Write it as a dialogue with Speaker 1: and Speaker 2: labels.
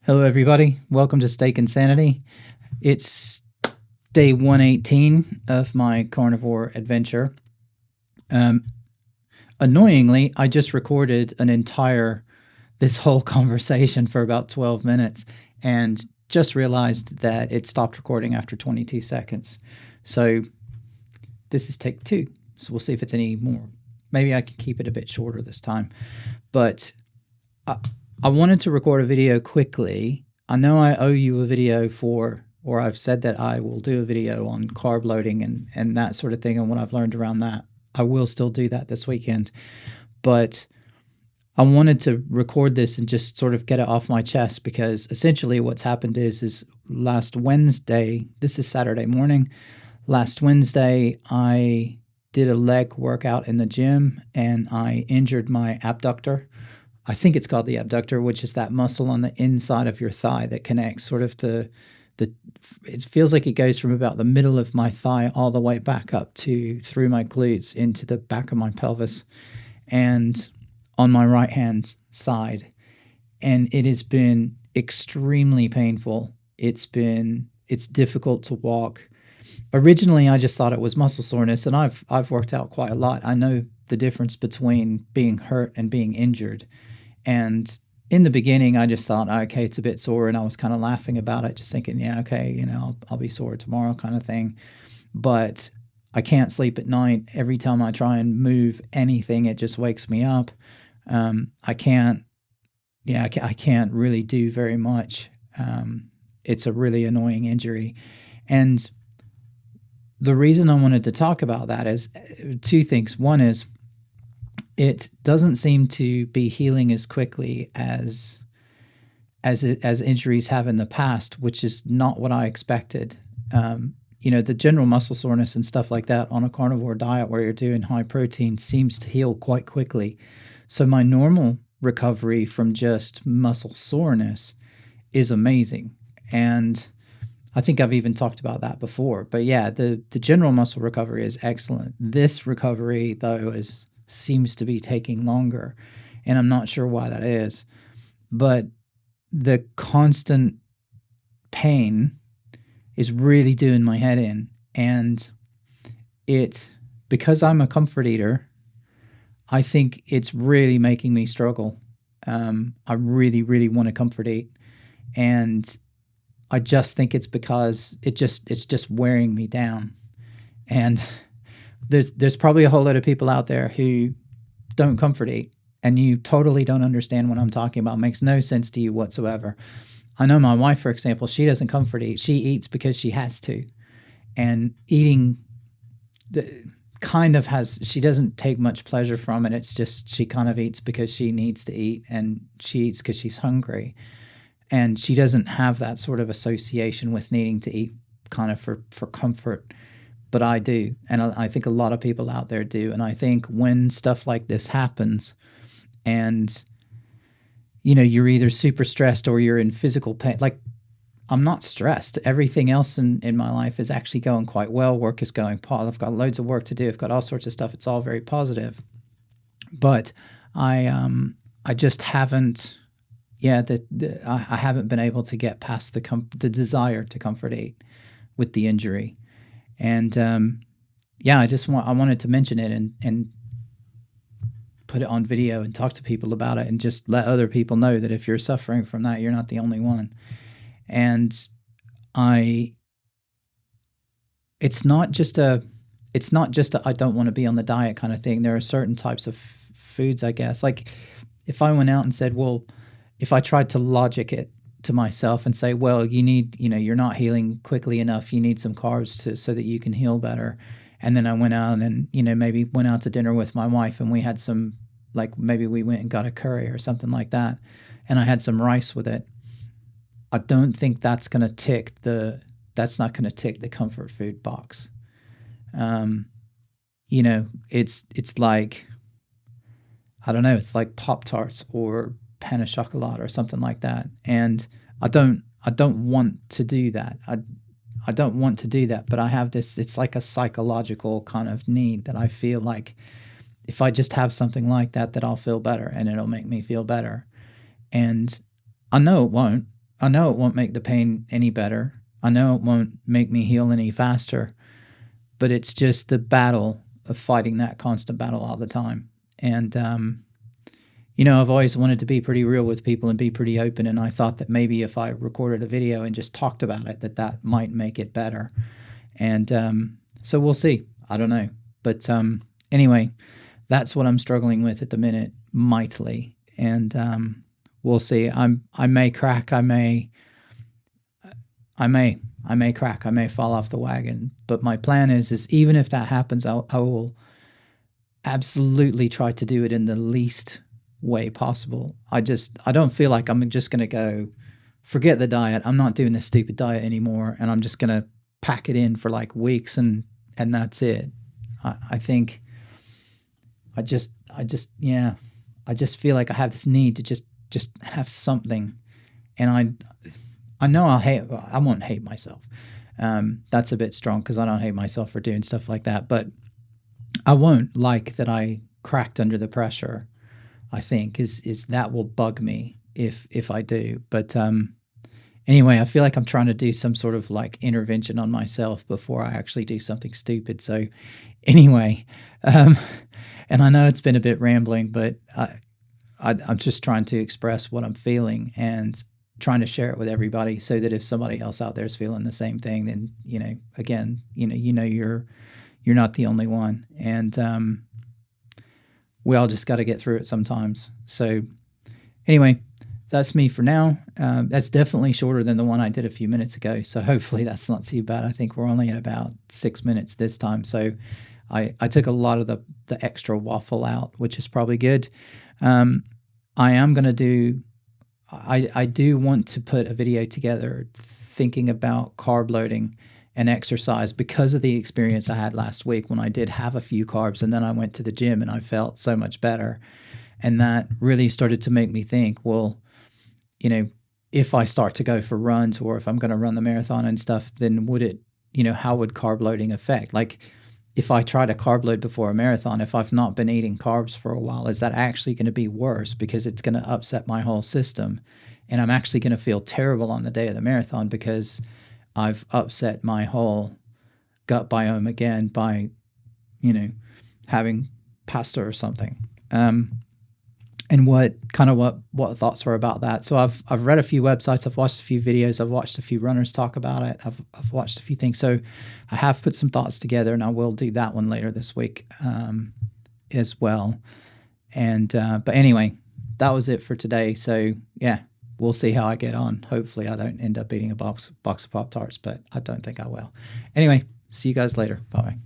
Speaker 1: Hello, everybody. Welcome to Steak and Sanity. It's day 118 of my carnivore adventure. Um, Annoyingly, I just recorded this whole conversation for about 12 minutes and just realized that it stopped recording after 22 seconds. So this is take two. So we'll see if it's any more. Maybe I can keep it a bit shorter this time. But I wanted to record a video quickly. I know I owe you a video or I've said that I will do a video on carb loading and that sort of thing and what I've learned around that. I will still do that this weekend. But I wanted to record this and just sort of get it off my chest because essentially what's happened is last Wednesday, this is Saturday morning, last Wednesday, I did a leg workout in the gym and I injured my abductor. I think it's called the abductor, which is that muscle on the inside of your thigh that connects sort of it feels like it goes from about the middle of my thigh all the way back up to through my glutes into the back of my pelvis and on my right hand side. And it has been extremely painful. It's difficult to walk. Originally, I just thought it was muscle soreness, and I've worked out quite a lot. I know the difference between being hurt and being injured. And in the beginning, I just thought, okay, it's a bit sore, and I was kind of laughing about it, just thinking, yeah, okay, I'll be sore tomorrow kind of thing. But I can't sleep at night. Every time I try and move anything, it just wakes me up. I can't really do very much. It's a really annoying injury. And the reason I wanted to talk about that is two things. One is it doesn't seem to be healing as quickly as injuries have in the past, which is not what I expected. The general muscle soreness and stuff like that on a carnivore diet where you're doing high protein seems to heal quite quickly. So my normal recovery from just muscle soreness is amazing. And I think I've even talked about that before. But yeah, the general muscle recovery is excellent. This recovery, though, seems to be taking longer, and I'm not sure why that is. But the constant pain is really doing my head in. And because I'm a comfort eater, I think it's really making me struggle. I really, really want to comfort eat. And I just think it's because it's just wearing me down. And there's probably a whole lot of people out there who don't comfort eat, and you totally don't understand what I'm talking about. It makes no sense to you whatsoever. I know my wife, for example, she doesn't comfort eat. She eats because she has to. And eating she doesn't take much pleasure from it. It's just she kind of eats because she needs to eat, and she eats because she's hungry. And she doesn't have that sort of association with needing to eat kind of for comfort. But I do. And I think a lot of people out there do. And I think when stuff like this happens and, you're either super stressed or you're in physical pain, like I'm not stressed. Everything else in my life is actually going quite well. Work is going positive. I've got loads of work to do. I've got all sorts of stuff. It's all very positive. But I just haven't, I haven't been able to get past the desire to comfort eat with the injury. And I wanted to mention it and put it on video and talk to people about it and just let other people know that if you're suffering from that, you're not the only one. And it's not just a I don't want to be on the diet kind of thing. There are certain types of foods, I guess. Like if I went out and said, well, if I tried to logic it to myself and say, well, you need, you're not healing quickly enough. You need some carbs so that you can heal better. And then I went out and, maybe went out to dinner with my wife and we had some, like maybe we went and got a curry or something like that. And I had some rice with it. I don't think that's not going to tick the comfort food box. It's like, I don't know, it's like Pop-Tarts or pain au chocolat or something like that. And I don't want to do that. I don't want to do that, but I have this, it's like a psychological kind of need that I feel like if I just have something like that, that I'll feel better and it'll make me feel better. And I know it won't. I know it won't make the pain any better. I know it won't make me heal any faster, but it's just the battle of fighting that constant battle all the time. And, I've always wanted to be pretty real with people and be pretty open. And I thought that maybe if I recorded a video and just talked about it, that might make it better. And so we'll see. I don't know. But anyway, that's what I'm struggling with at the minute, mightily. And we'll see. I may crack. I may crack. I may fall off the wagon. But my plan is even if that happens, I will absolutely try to do it in the least way possible. I don't feel like I'm just going to go, forget the diet. I'm not doing this stupid diet anymore. And I'm just going to pack it in for like weeks and that's it. I think I just feel like I have this need to just have something. And I know I won't hate myself. That's a bit strong because I don't hate myself for doing stuff like that, but I won't like that I cracked under the pressure. I think is that will bug me if I do. But anyway, I feel like I'm trying to do some sort of like intervention on myself before I actually do something stupid. So anyway, and I know it's been a bit rambling, but I'm just trying to express what I'm feeling and trying to share it with everybody so that if somebody else out there is feeling the same thing, then, again, you're not the only one. And we all just got to get through it sometimes. So anyway, that's me for now. That's definitely shorter than the one I did a few minutes ago. So hopefully that's not too bad. I think we're only at about 6 minutes this time. So I took a lot of the extra waffle out, which is probably good. I am going to do, I do want to put a video together thinking about carb loading and exercise because of the experience I had last week when I did have a few carbs and then I went to the gym and I felt so much better. And that really started to make me think, well, if I start to go for runs or if I'm going to run the marathon and stuff, then would it, how would carb loading affect? Like if I try to carb load before a marathon, if I've not been eating carbs for a while, is that actually going to be worse because it's going to upset my whole system? And I'm actually going to feel terrible on the day of the marathon because I've upset my whole gut biome again by, having pasta or something. And what thoughts were about that. So I've read a few websites, I've watched a few videos, I've watched a few runners talk about it. I've watched a few things. So I have put some thoughts together and I will do that one later this week as well. And, but anyway, that was it for today. So yeah, we'll see how I get on. Hopefully I don't end up eating a box of Pop-Tarts, but I don't think I will. Anyway, see you guys later. Bye.